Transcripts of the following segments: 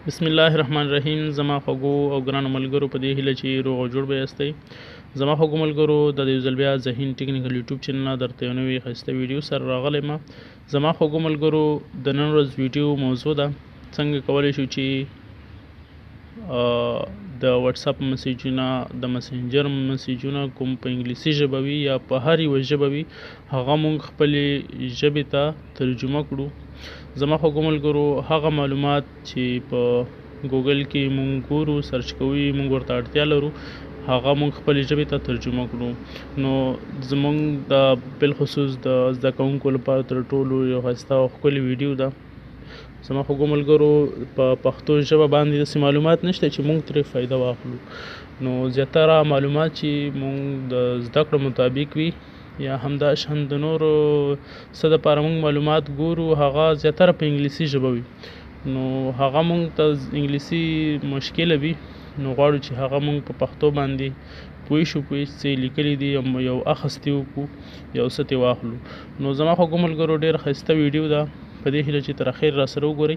بسم الله الرحمن الرحیم. زما خوږو او ګرانو ملګرو، په دې هیله چې روغ او جوړ به یاستئ. زما خوږو ملګرو، د یو ځل بیا ذهین ټیکنیکل یوټیوب چینل نه درته یو نوی ښایسته ویډیو سره راغلی یم. زما خوږو ملګرو، د نن ورځ ویډیو موضوع ده څنګه کولی شو چې د واتساپ میسیجونه، د مسنجر میسیجونه کوم په انګلیسي ژبه وي یا په هر یوه ژبه وي، هغه مونږ خپلې ژبې ته ترجمه کړو. زما خوږو ملګرو، هغه معلومات چې په ګوګل کې مونږ ګورو، سرچ کوو، مونږ ورته اړتیا لرو، هغه مونږ خپلې ژبې ته ترجمه کړو. نو زمونږ د بالخصوص د زده کوونکو لپاره تر ټولو یو ښایسته او ښکلې ویډیو ده. زما خوږو ملګرو، په پښتو ژبه باندې داسې معلومات نشته چې مونږ ترې فایده واخلو. نو زیاتره معلومات چې مونږ د زده کړو مطابق وي یا همداشان د نورو څه دپاره مونږ معلومات ګورو، هغه زیاتره په انګلیسي ژبه وي. نو هغه مونږ ته انګلیسي مشکله وي، نو غواړو چې هغه مونږ په پښتو باندې پوه شو، پوه څه لیکلي دي یو اخیستې وکړو، یو څه ترې واخلو. نو زما خوږو ملګرو، ډېره ښایسته ویډیو ده، په دې هیله چې تر اخر را سره وګورئ.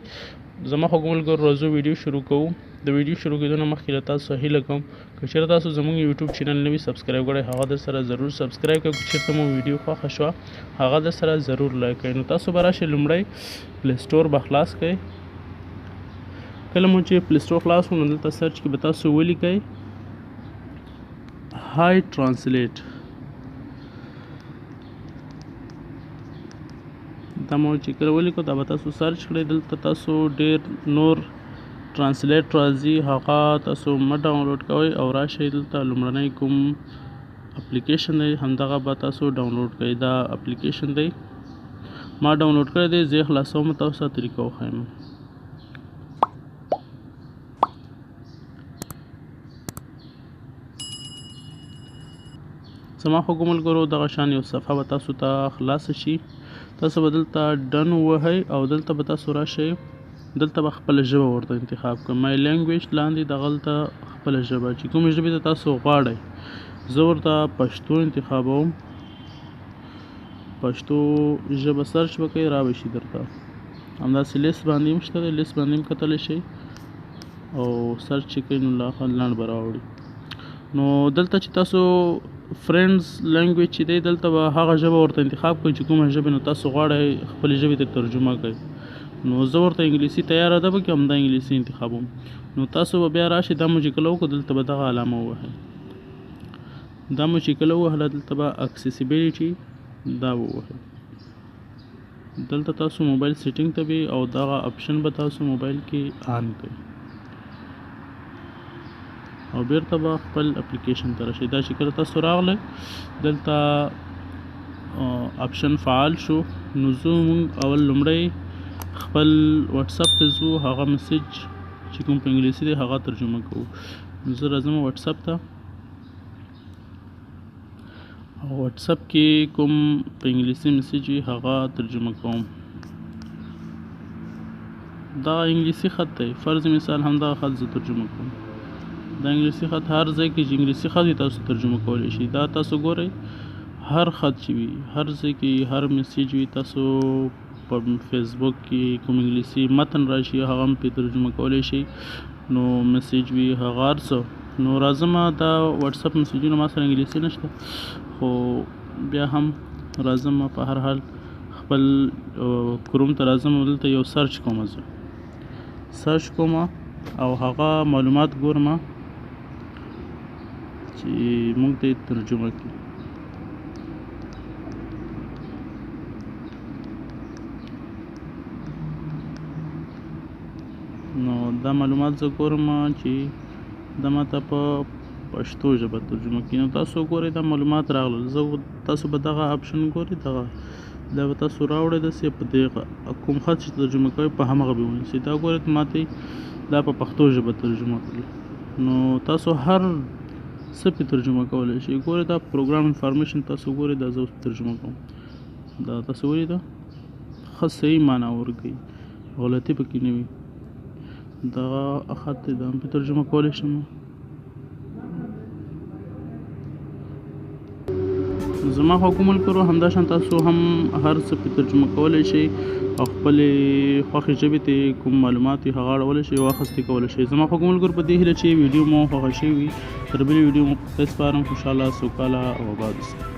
زما خوږو ملګرو، راځو ویډیو شروع کوو. د ویډیو شروع کېدو نه مخکې له تاسو هیله کوم که چېرته تاسو زموږ یوټیوب چینل نه وي سبسکرایب کړی، هغه در سره ضرور سبسکرایب کړئ. که چېرته مو ویډیو خوښه شوه هغه در سره ضرور لایک کړئ. نو تاسو به راشئ، لومړی پلی سټور به خلاص کړئ. کله مو چې پلی سټور خلاص کړو، نو دلته سرچ کې به تاسو ولیکئ های ټرانسلیټ. دا مو چې کله ولیکو، دا به تاسو سرچ کړئ. دلته تاسو ډېر نور ټرانسلیټ راځي، هغه تاسو مه ډاونلوډ کوئ او راشئ دلته لومړنی کوم اپلیکیشن دی همدغه به تاسو ډاونلوډ کړئ. دا اپلیکیشن دی ما ډاونلوډ کړی دی، زه یې خلاصوم، تاسو ته طریقه وښیم. زما خوږو ملګرو، دغه شان یو صفحه به تاسو ته خلاصه شي. تاسو به دلته ډن ووهئ او دلته به تاسو راشئ. دلته به خپله ژبه ورته انتخاب کړئ. مای لینګویج لاندې دغلته خپله ژبه چې کومې ژبې ته تاسو غواړئ، زه ورته پښتو انتخابوم. پښتو ژبه سرچ وکړئ، را به شي درته. همداسې لیست باندې هم شته دی، لیست باندې هم کتلی شئ او سرچ چې کوئ نو لنډ به راوړي. نو دلته چې تاسو فرینډز لینګویج چې دی، دلته به هغه ژبه ورته انتخاب کړئ چې کومه ژبه نو تاسو غواړئ خپلې ژبې ته ترجمه کړئ. نو زه ورته انګلیسي تیاره ده پکې، همدا انګلیسي انتخابوم. نو تاسو به بیا راشئ، دا مو چې کله وکړو دلته به دغه علامه ووهئ. دا مو چې کله ووهله، دلته به اکسیسیبیلیټي دا ووهئ. دلته تاسو موبایل سیټینګ ته وي او دغه اپشن به تاسو موبایل کې آن کړئ او بیرته به خپل اپلیکیشن ته راشئ. دا چې کله تاسو راغلی، دلته اپشن فعال شو. نو مونږ اول لومړی خپل واتساپ ته ځو، هغه میسیج چې کوم په انګلیسي دی هغه ترجمه کوو. نو زه راځم واتساپ ته او واتساپ کې کوم په انګلیسي میسیج وي هغه ترجمه کوم. دا انګلیسي خط دی، فرض مثال همدغه خط زه ترجمه کوم. دا انګلیسي خط هر ځای کې چې انګلیسي خط وي تاسو ترجمه کولی شئ. دا تاسو ګورئ، هر خط چې وي، هر ځای کې هر میسیج وي، تاسو په فیسبوک کې کوم انګلیسي متن راشي هغه هم پرې ترجمه کولی شئ. نو میسیج وي هغه هر څه. نو راځم، دا واتساپ میسیجونه ما سره انګلیسي نشته، خو بیا هم راځم په هر حال خپل کروم ته راځم. دلته یو سرچ کوم، زه سرچ کوم او هغه معلومات ګورم چې موږ ته یې ترجمه کړي. نو دا معلومات زه ګورم چې دا ماته په پښتو ژبه ترجمه کړي. نو تاسو ګورئ دا معلومات راغلل، تاسو به دغه اپشن ګورئ، دا به تاسو راوړئ داسې په دغه کوم خط چې ترجمه کوئ په همغه به ونیسئ. دا ګورئ ماته دا په پښتو ژبه ترجمه کړي. نو تاسو هر څه پرې ترجمه کولی شئ. ګورئ دا پروګرام انفارمیشن تاسو ګورئ، دا زه اوس ترجمه کوم. دا تاسو ولیده، ښه صحیح معنا ورکوي، غلطي پکې نه وي. دغه خط دی، دا هم پرې ترجمه کولی شم. زما خو کوم ملګرو همداشان تاسو هم هر څه په ترجمه کولی شئ او خپلې خوښې ژبې ته کوم معلومات وي هغه اړولی شئ او اخیستې کولی شئ. زما خو کوم ملګرو په دې هیله چې ویډیو مو خوښه شوې وي. تر بلې ویډیو مو په خدای سپارم. خوشحاله، سوکاله او اباد اوسئ.